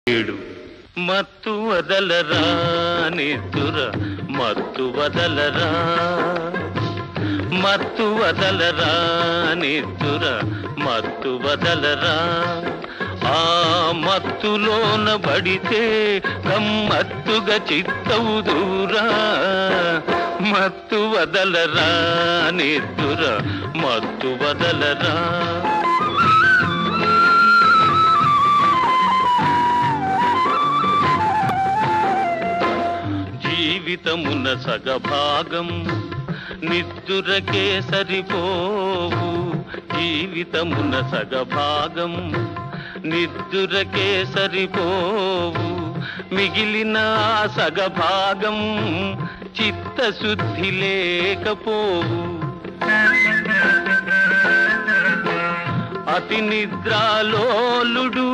ఏడు మత్తు వదలరా నిద్దుర మత్తు వదలరా మత్తు వదలరా నిద్దుర మత్తు వదలరా ఆ మత్తులోన పడితే గమ్మత్తుగా చిత్తవుదురా మత్తు వదలరా నిద్దుర మత్తు వదలరా జీవితమున సగభాగం నిద్దురకే సరిపోవు జీవితమున సగభాగం నిద్దురకే సరిపోవు మిగిలిన సగభాగం చిత్తశుద్ధి లేకపోవు అతి నిద్రాలోలుడు